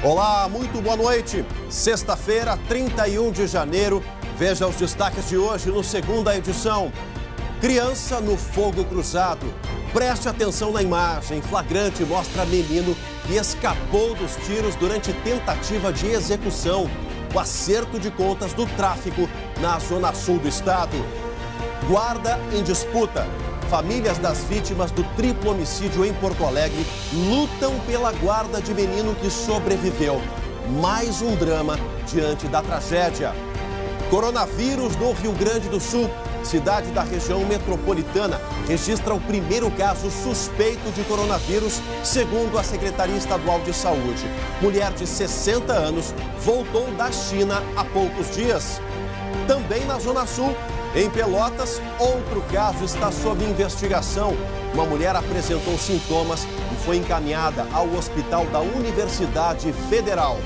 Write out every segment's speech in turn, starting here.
Olá, muito boa noite. Sexta-feira, 31 de janeiro. Veja os destaques de hoje no segunda edição. Criança no fogo cruzado. Preste atenção na imagem. Flagrante mostra menino que escapou dos tiros durante tentativa de execução. O acerto de contas do tráfico na zona sul do estado. Guarda em disputa. Famílias das vítimas do triplo homicídio em Porto Alegre lutam pela guarda de menino que sobreviveu. Mais um drama diante da tragédia. Coronavírus no Rio Grande do Sul. Cidade da região metropolitana registra o primeiro caso suspeito de coronavírus, segundo a Secretaria Estadual de Saúde. Mulher de 60 anos voltou da China há poucos dias. Também na Zona Sul, em Pelotas, outro caso está sob investigação. Uma mulher apresentou sintomas e foi encaminhada ao Hospital da Universidade Federal.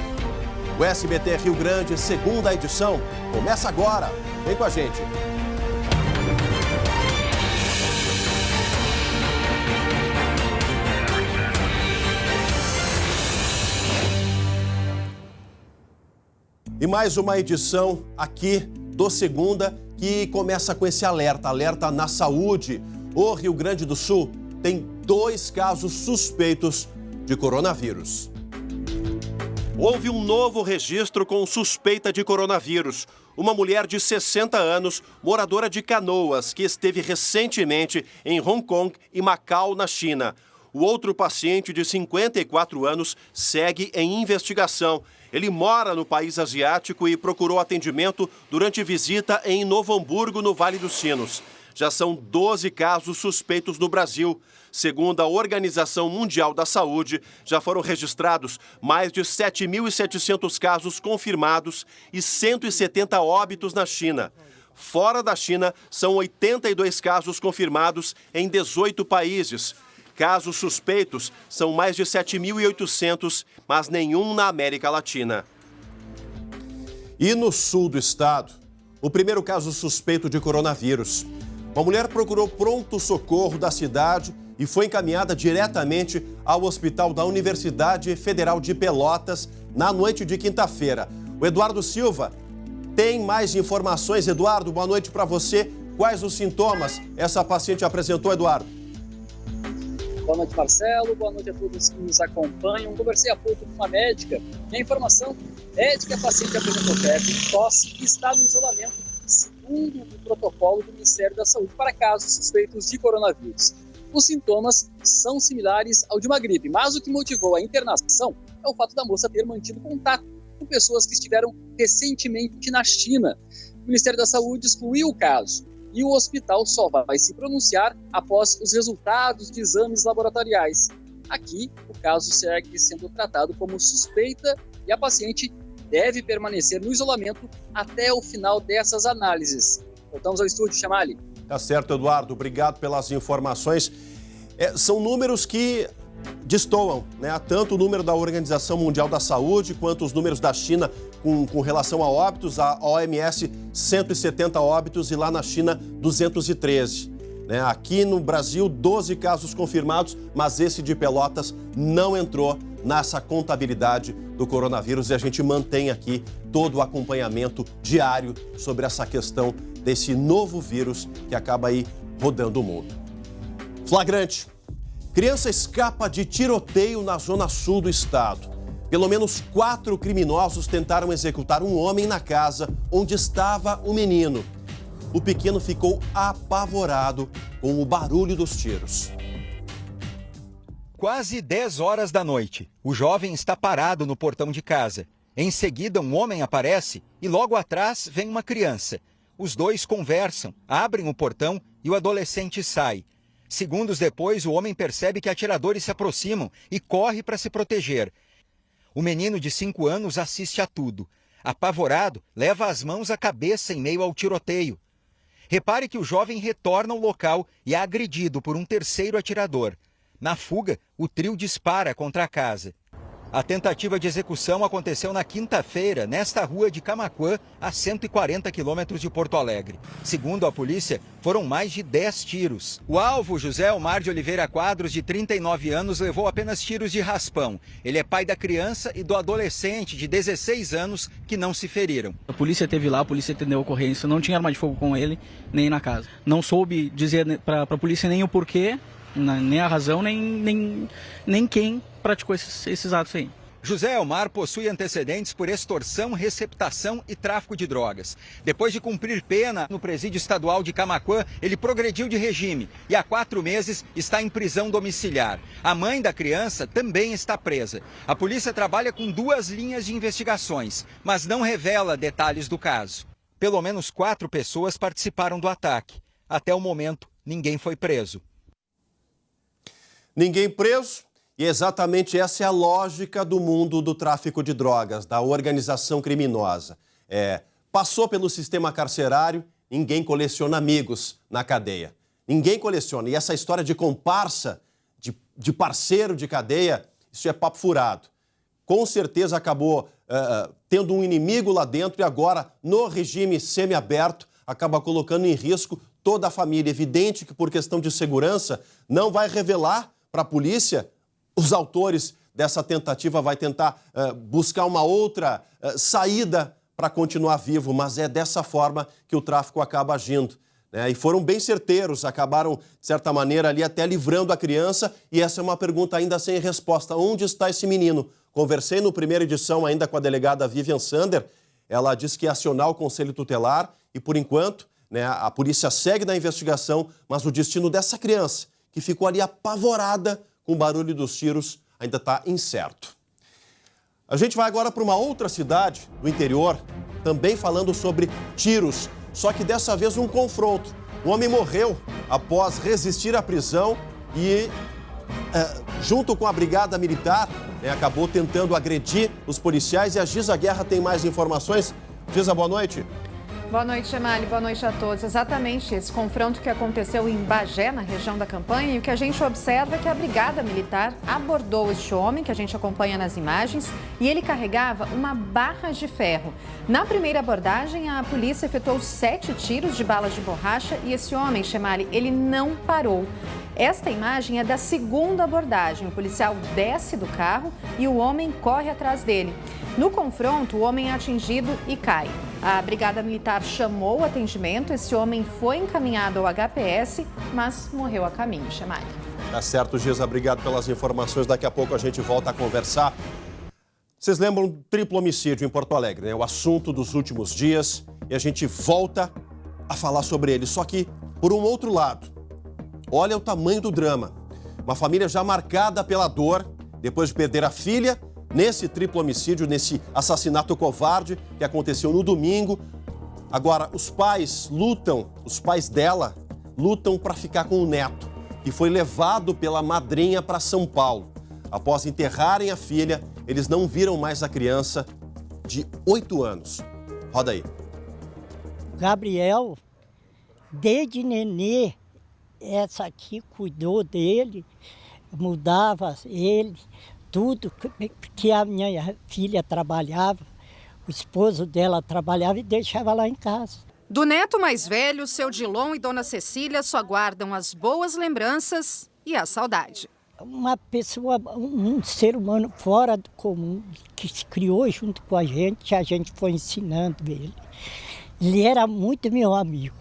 O SBT Rio Grande, segunda edição, começa agora. Vem com a gente. E mais uma edição aqui do Segunda, que começa com esse alerta na saúde. O Rio Grande do Sul tem 2 casos suspeitos de coronavírus. Houve um novo registro com suspeita de coronavírus. Uma mulher de 60 anos, moradora de Canoas, que esteve recentemente em Hong Kong e Macau, na China. O outro paciente, de 54 anos, segue em investigação. Ele mora no país asiático e procurou atendimento durante visita em Novo Hamburgo, no Vale dos Sinos. Já são 12 casos suspeitos no Brasil. Segundo a Organização Mundial da Saúde, já foram registrados mais de 7.700 casos confirmados e 170 óbitos na China. Fora da China, são 82 casos confirmados em 18 países. Casos suspeitos são mais de 7.800, mas nenhum na América Latina. E no sul do estado, o primeiro caso suspeito de coronavírus. Uma mulher procurou pronto-socorro da cidade e foi encaminhada diretamente ao Hospital da Universidade Federal de Pelotas na noite de quinta-feira. O Eduardo Silva tem mais informações. Eduardo, boa noite para você. Quais os sintomas essa paciente apresentou, Eduardo? Boa noite, Marcelo. Boa noite a todos que nos acompanham. Conversei há pouco com uma médica e a informação é de que a paciente apresentou febre, tosse e está no isolamento, segundo o protocolo do Ministério da Saúde para casos suspeitos de coronavírus. Os sintomas são similares ao de uma gripe, mas o que motivou a internação é o fato da moça ter mantido contato com pessoas que estiveram recentemente na China. O Ministério da Saúde excluiu o caso e o hospital só vai se pronunciar após os resultados de exames laboratoriais. Aqui, o caso segue sendo tratado como suspeita e a paciente deve permanecer no isolamento até o final dessas análises. Voltamos ao estúdio, Chamali. Tá certo, Eduardo. Obrigado pelas informações. São números que destoam, né? Tanto o número da Organização Mundial da Saúde quanto os números da China com relação a óbitos. A OMS, 170 óbitos e lá na China, 213. Né? Aqui no Brasil, 12 casos confirmados, mas esse de Pelotas não entrou nessa contabilidade do coronavírus e a gente mantém aqui todo o acompanhamento diário sobre essa questão desse novo vírus que acaba aí rodando o mundo. Flagrante. Criança escapa de tiroteio na zona sul do estado. Pelo menos 4 criminosos tentaram executar um homem na casa onde estava o menino. O pequeno ficou apavorado com o barulho dos tiros. Quase 10 horas da noite. O jovem está parado no portão de casa. Em seguida, um homem aparece e logo atrás vem uma criança. Os dois conversam, abrem o portão e o adolescente sai. Segundos depois, o homem percebe que atiradores se aproximam e corre para se proteger. O menino de 5 anos assiste a tudo. Apavorado, leva as mãos à cabeça em meio ao tiroteio. Repare que o jovem retorna ao local e é agredido por um terceiro atirador. Na fuga, o trio dispara contra a casa. A tentativa de execução aconteceu na quinta-feira, nesta rua de Camaquã, a 140 quilômetros de Porto Alegre. Segundo a polícia, foram mais de 10 tiros. O alvo, José Omar de Oliveira Quadros, de 39 anos, levou apenas tiros de raspão. Ele é pai da criança e do adolescente de 16 anos que não se feriram. A polícia esteve lá, a polícia atendeu a ocorrência, não tinha arma de fogo com ele, nem na casa. Não soube dizer para a polícia nem o porquê, nem a razão, nem quem praticou esses atos aí. José Omar possui antecedentes por extorsão, receptação e tráfico de drogas. Depois de cumprir pena no presídio estadual de Camaquã, ele progrediu de regime e há 4 meses está em prisão domiciliar. A mãe da criança também está presa. A polícia trabalha com 2 linhas de investigações, mas não revela detalhes do caso. Pelo menos 4 pessoas participaram do ataque. Até o momento, ninguém foi preso. Ninguém preso? E exatamente essa é a lógica do mundo do tráfico de drogas, da organização criminosa. Passou pelo sistema carcerário, ninguém coleciona amigos na cadeia. Ninguém coleciona. E essa história de comparsa, de parceiro de cadeia, isso é papo furado. Com certeza acabou tendo um inimigo lá dentro e agora, no regime semiaberto, acaba colocando em risco toda a família. Evidente que, por questão de segurança, não vai revelar para a polícia os autores dessa tentativa, vai tentar buscar uma outra saída para continuar vivo, mas é dessa forma que o tráfico acaba agindo, né? E foram bem certeiros, acabaram, de certa maneira, ali até livrando a criança, e essa é uma pergunta ainda sem resposta. Onde está esse menino? Conversei no primeira edição ainda com a delegada Vivian Sander, ela disse que ia acionar o Conselho Tutelar e, por enquanto, né, a polícia segue na investigação, mas o destino dessa criança, que ficou ali apavorada com o barulho dos tiros, ainda está incerto. A gente vai agora para uma outra cidade do interior, também falando sobre tiros, só que dessa vez um confronto. Um homem morreu após resistir à prisão e, junto com a brigada militar, acabou tentando agredir os policiais. E a Giza Guerra tem mais informações. Giza, boa noite. Boa noite, Chamali. Boa noite a todos. Exatamente esse confronto que aconteceu em Bagé, na região da campanha, e o que a gente observa é que a Brigada Militar abordou este homem, que a gente acompanha nas imagens, e ele carregava uma barra de ferro. Na primeira abordagem, a polícia efetuou 7 tiros de balas de borracha e esse homem, Chamali, ele não parou. Esta imagem é da segunda abordagem. O policial desce do carro e o homem corre atrás dele. No confronto, o homem é atingido e cai. A Brigada Militar chamou o atendimento, esse homem foi encaminhado ao HPS, mas morreu a caminho, Chamali. Tá certo, Giza, obrigado pelas informações. Daqui a pouco a gente volta a conversar. Vocês lembram do triplo homicídio em Porto Alegre, né? O assunto dos últimos dias, e a gente volta a falar sobre ele, só que por um outro lado. Olha o tamanho do drama. Uma família já marcada pela dor, depois de perder a filha, nesse triplo homicídio, nesse assassinato covarde que aconteceu no domingo. Agora, os pais dela lutam para ficar com o neto, que foi levado pela madrinha para São Paulo. Após enterrarem a filha, eles não viram mais a criança de 8 anos. Roda aí. Gabriel, desde nenê, essa aqui cuidou dele, mudava ele, tudo que a minha filha trabalhava, o esposo dela trabalhava e deixava lá em casa. Do neto mais velho, seu Dilon e dona Cecília só guardam as boas lembranças e a saudade. Uma pessoa, um ser humano fora do comum, que se criou junto com a gente foi ensinando ele. Ele era muito meu amigo.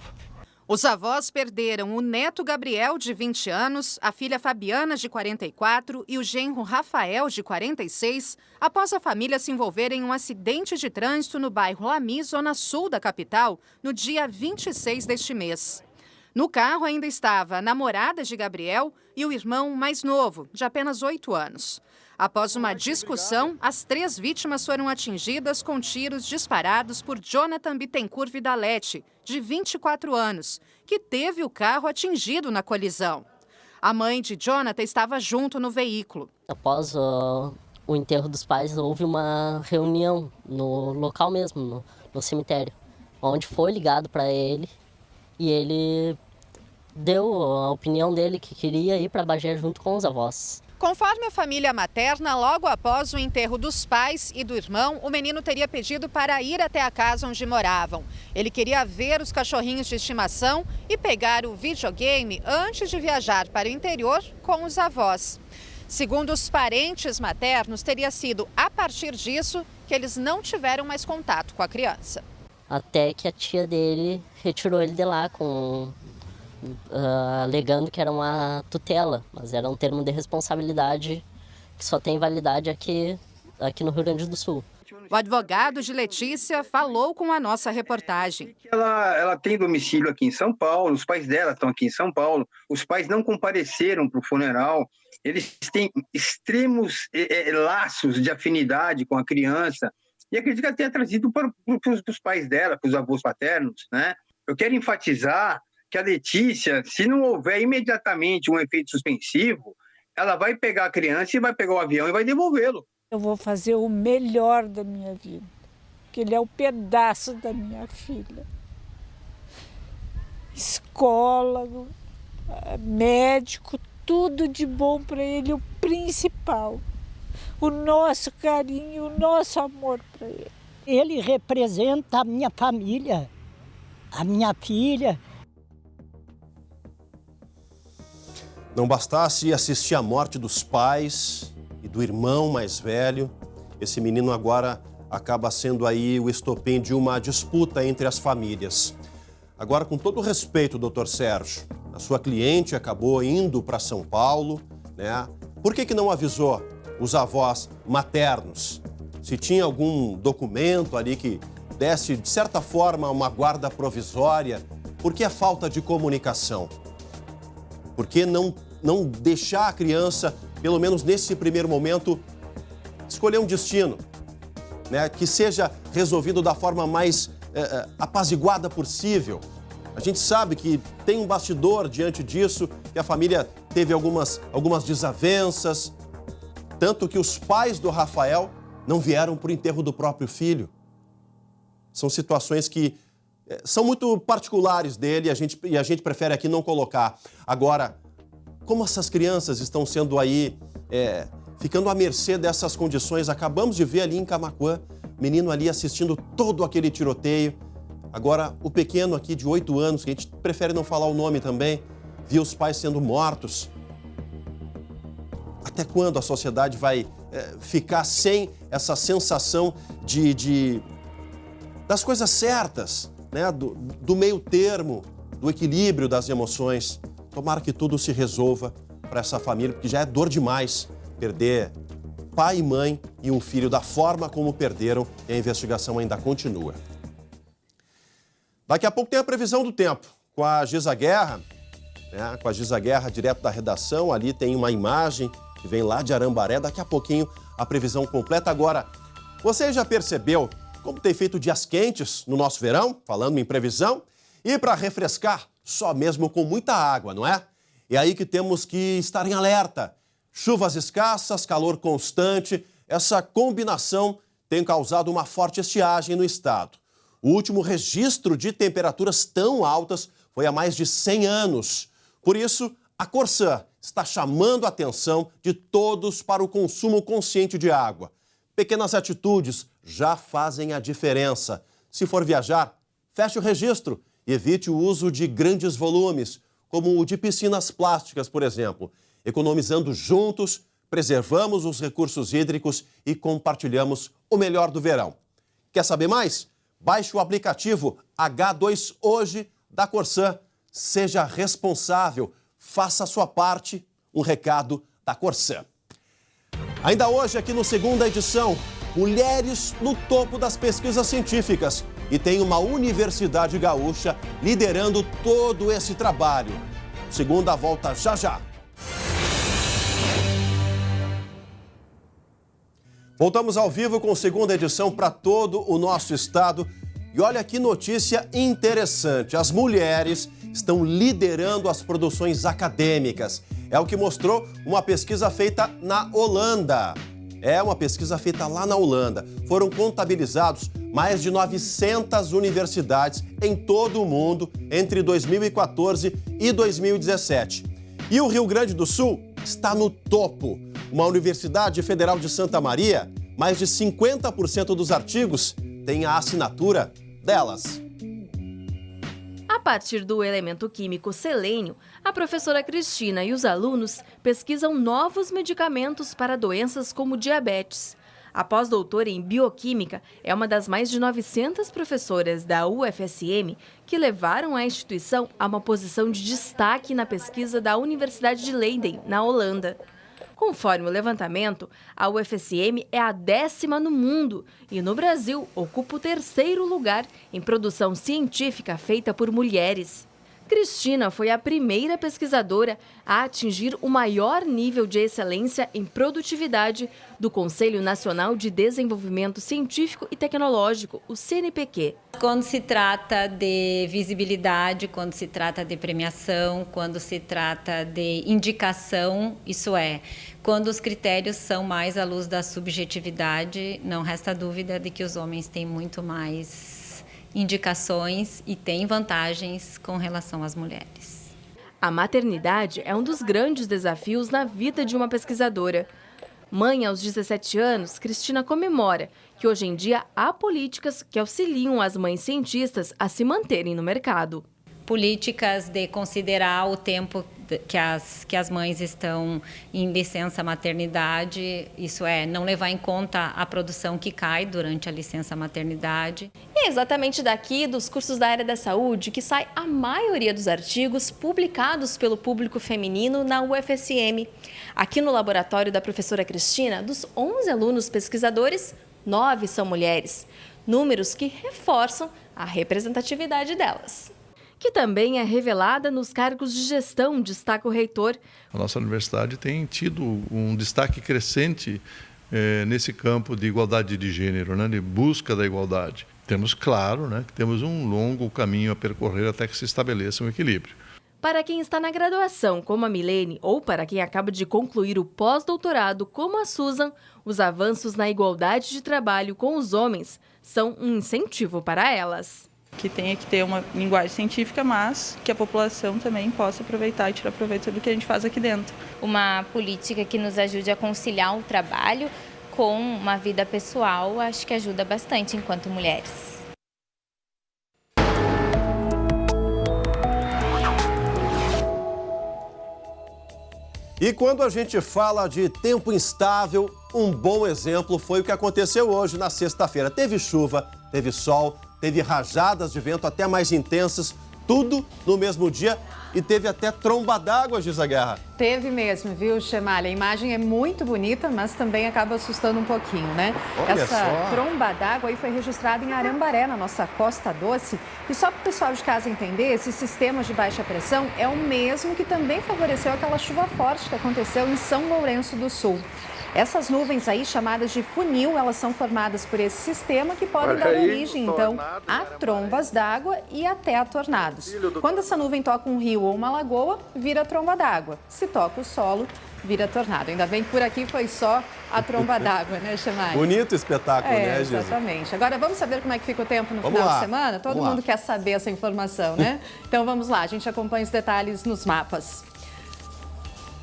Os avós perderam o neto Gabriel, de 20 anos, a filha Fabiana, de 44, e o genro Rafael, de 46, após a família se envolver em um acidente de trânsito no bairro Lamy, zona sul da capital, no dia 26 deste mês. No carro ainda estava a namorada de Gabriel e o irmão mais novo, de apenas 8 anos. Após uma discussão, as 3 vítimas foram atingidas com tiros disparados por Jonathan Bittencourt Vidalete, de 24 anos, que teve o carro atingido na colisão. A mãe de Jonathan estava junto no veículo. Após o enterro dos pais, houve uma reunião no local mesmo, no cemitério, onde foi ligado para ele e ele deu a opinião dele que queria ir para Bagé junto com os avós. Conforme a família materna, logo após o enterro dos pais e do irmão, o menino teria pedido para ir até a casa onde moravam. Ele queria ver os cachorrinhos de estimação e pegar o videogame antes de viajar para o interior com os avós. Segundo os parentes maternos, teria sido a partir disso que eles não tiveram mais contato com a criança. Até que a tia dele retirou ele de lá, alegando que era uma tutela, mas era um termo de responsabilidade que só tem validade aqui no Rio Grande do Sul. O advogado de Letícia falou com a nossa reportagem. Ela tem domicílio aqui em São Paulo, os pais dela estão aqui em São Paulo, os pais não compareceram para o funeral, eles têm extremos laços de afinidade com a criança, e acredito que ela tenha trazido para os pais dela, para os avós paternos, né? Eu quero enfatizar que a Letícia, se não houver imediatamente um efeito suspensivo, ela vai pegar a criança e vai pegar o avião e vai devolvê-lo. Eu vou fazer o melhor da minha vida, porque ele é um pedaço da minha filha. Escola, médico, tudo de bom para ele, o principal. O nosso carinho, o nosso amor para ele. Ele representa a minha família, a minha filha. Não bastasse assistir à morte dos pais e do irmão mais velho, esse menino agora acaba sendo aí o estopim de uma disputa entre as famílias. Agora, com todo o respeito, doutor Sérgio, a sua cliente acabou indo para São Paulo, né? Por que não avisou os avós maternos? Se tinha algum documento ali que desse, de certa forma, uma guarda provisória, por que a falta de comunicação? Por que não deixar a criança, pelo menos nesse primeiro momento, escolher um destino, né, que seja resolvido da forma mais apaziguada possível? A gente sabe que tem um bastidor diante disso, que a família teve algumas desavenças, tanto que os pais do Rafael não vieram para o enterro do próprio filho. São situações que são muito particulares dele e a gente prefere aqui não colocar. Agora, como essas crianças estão sendo aí, ficando à mercê dessas condições? Acabamos de ver ali em Camaquã, menino ali assistindo todo aquele tiroteio. Agora, o pequeno aqui de 8 anos, que a gente prefere não falar o nome também, viu os pais sendo mortos. Até quando a sociedade vai ficar sem essa sensação das coisas certas, né? Do meio termo, do equilíbrio das emoções? Tomara que tudo se resolva para essa família, porque já é dor demais perder pai e mãe e um filho da forma como perderam, e a investigação ainda continua. Daqui a pouco tem a previsão do tempo com a Giza Guerra, né? Com a Giza Guerra direto da redação. Ali tem uma imagem que vem lá de Arambaré. Daqui a pouquinho a previsão completa. Agora, você já percebeu como tem feito dias quentes no nosso verão, falando em previsão? E para refrescar, só mesmo com muita água, não é? É aí que temos que estar em alerta. Chuvas escassas, calor constante, essa combinação tem causado uma forte estiagem no estado. O último registro de temperaturas tão altas foi há mais de 100 anos. Por isso, a Corsã está chamando a atenção de todos para o consumo consciente de água. Pequenas atitudes já fazem a diferença. Se for viajar, feche o registro e evite o uso de grandes volumes, como o de piscinas plásticas, por exemplo. Economizando juntos, preservamos os recursos hídricos e compartilhamos o melhor do verão. Quer saber mais? Baixe o aplicativo H2 Hoje da Corsã. Seja responsável, faça a sua parte. Um recado da Corsã. Ainda hoje, aqui no Segunda Edição, mulheres no topo das pesquisas científicas. E tem uma universidade gaúcha liderando todo esse trabalho. Segunda volta já já. Voltamos ao vivo com Segunda Edição para todo o nosso estado. E olha que notícia interessante. As mulheres estão liderando as produções acadêmicas. É o que mostrou uma pesquisa feita na Holanda. É uma pesquisa feita lá na Holanda. Foram contabilizados mais de 900 universidades em todo o mundo entre 2014 e 2017. E o Rio Grande do Sul está no topo. uma Universidade Federal de Santa Maria, mais de 50% dos artigos têm a assinatura delas. A partir do elemento químico selênio, a professora Cristina e os alunos pesquisam novos medicamentos para doenças como diabetes. A pós-doutora em bioquímica é uma das mais de 900 professoras da UFSM que levaram a instituição a uma posição de destaque na pesquisa da Universidade de Leiden, na Holanda. Conforme o levantamento, a UFSM é a 10ª no mundo e, no Brasil, ocupa o 3º lugar em produção científica feita por mulheres. Cristina foi a primeira pesquisadora a atingir o maior nível de excelência em produtividade do Conselho Nacional de Desenvolvimento Científico e Tecnológico, o CNPq. Quando se trata de visibilidade, quando se trata de premiação, quando se trata de indicação, isso é, quando os critérios são mais à luz da subjetividade, não resta dúvida de que os homens têm muito mais indicações e têm vantagens com relação às mulheres. A maternidade é um dos grandes desafios na vida de uma pesquisadora. Mãe aos 17 anos, Cristina comemora que hoje em dia há políticas que auxiliam as mães cientistas a se manterem no mercado. Políticas de considerar o tempo que as mães estão em licença maternidade, isso é, não levar em conta a produção que cai durante a licença maternidade. E é exatamente daqui, dos cursos da área da saúde, que sai a maioria dos artigos publicados pelo público feminino na UFSM. Aqui no laboratório da professora Cristina, dos 11 alunos pesquisadores, 9 são mulheres. Números que reforçam a representatividade delas. Que também é revelada nos cargos de gestão, destaca o reitor. A nossa universidade tem tido um destaque crescente nesse campo de igualdade de gênero, né, de busca da igualdade. Temos, claro, né, que temos um longo caminho a percorrer até que se estabeleça um equilíbrio. Para quem está na graduação, como a Milene, ou para quem acaba de concluir o pós-doutorado, como a Susan, os avanços na igualdade de trabalho com os homens são um incentivo para elas. Que tenha que ter uma linguagem científica, mas que a população também possa aproveitar e tirar proveito do que a gente faz aqui dentro. Uma política que nos ajude a conciliar o trabalho com uma vida pessoal, acho que ajuda bastante enquanto mulheres. E quando a gente fala de tempo instável, um bom exemplo foi o que aconteceu hoje na sexta-feira. Teve chuva, teve sol, teve rajadas de vento até mais intensas, tudo no mesmo dia e teve até tromba d'água, Giza Guerra. Teve mesmo, viu, Chemalha? A imagem é muito bonita, mas também acaba assustando um pouquinho, né? Olha Essa só. tromba d'água aí foi registrada em Arambaré, na nossa Costa Doce. E só para o pessoal de casa entender, esse sistema de baixa pressão é o mesmo que também favoreceu aquela chuva forte que aconteceu em São Lourenço do Sul. Essas nuvens aí, chamadas de funil, elas são formadas por esse sistema que podem dar origem, então, a trombas d'água e até a tornados. Quando essa nuvem toca um rio ou uma lagoa, vira tromba d'água. Se toca o solo, vira tornado. Ainda bem que por aqui foi só a tromba d'água, né, Chamari? Bonito espetáculo, né, Giza? Exatamente. Agora, vamos saber como é que fica o tempo no Vamos final lá. de semana? Todo Vamos mundo lá. quer saber essa informação, né? Então, vamos lá. A gente acompanha os detalhes nos mapas.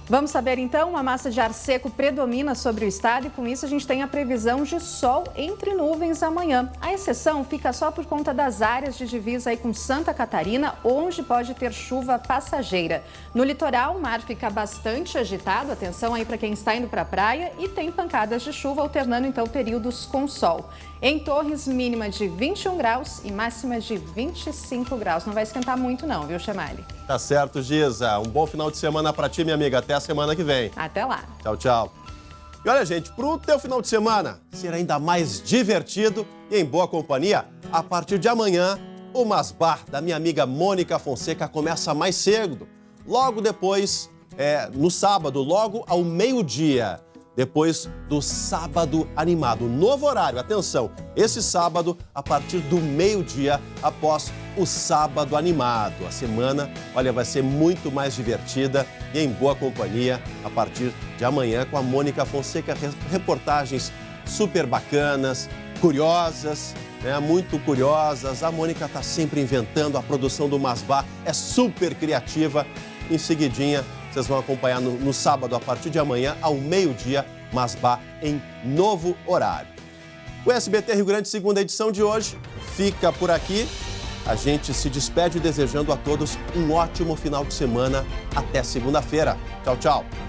Vamos saber então, uma massa de ar seco predomina sobre o estado e com isso a gente tem a previsão de sol entre nuvens amanhã. A exceção fica só por conta das áreas de divisa aí com Santa Catarina, onde pode ter chuva passageira. No litoral, o mar fica bastante agitado, atenção aí para quem está indo para a praia e tem pancadas de chuva alternando então períodos com sol. Em Torres, mínima de 21 graus e máxima de 25 graus. Não vai esquentar muito não, viu, Chamali? Tá certo, Giza. Um bom final de semana pra ti, minha amiga. Até a semana que vem. Até lá. Tchau, tchau. E olha, gente, pro teu final de semana ser ainda mais divertido e em boa companhia, a partir de amanhã, o Masbar da minha amiga Mônica Fonseca começa mais cedo. Logo depois, no sábado, logo ao meio-dia. Depois do Sábado Animado. Novo horário, atenção, esse sábado a partir do meio-dia após o Sábado Animado. A semana, olha, vai ser muito mais divertida e em boa companhia a partir de amanhã com a Mônica Fonseca. Reportagens super bacanas, curiosas, né, muito curiosas. A Mônica está sempre inventando, a produção do Masbar é super criativa. Em seguidinha, Vocês vão acompanhar no sábado, a partir de amanhã, ao meio-dia, Masbá em novo horário. O SBT Rio Grande, segunda edição de hoje, fica por aqui. A gente se despede desejando a todos um ótimo final de semana. Até segunda-feira. Tchau, tchau.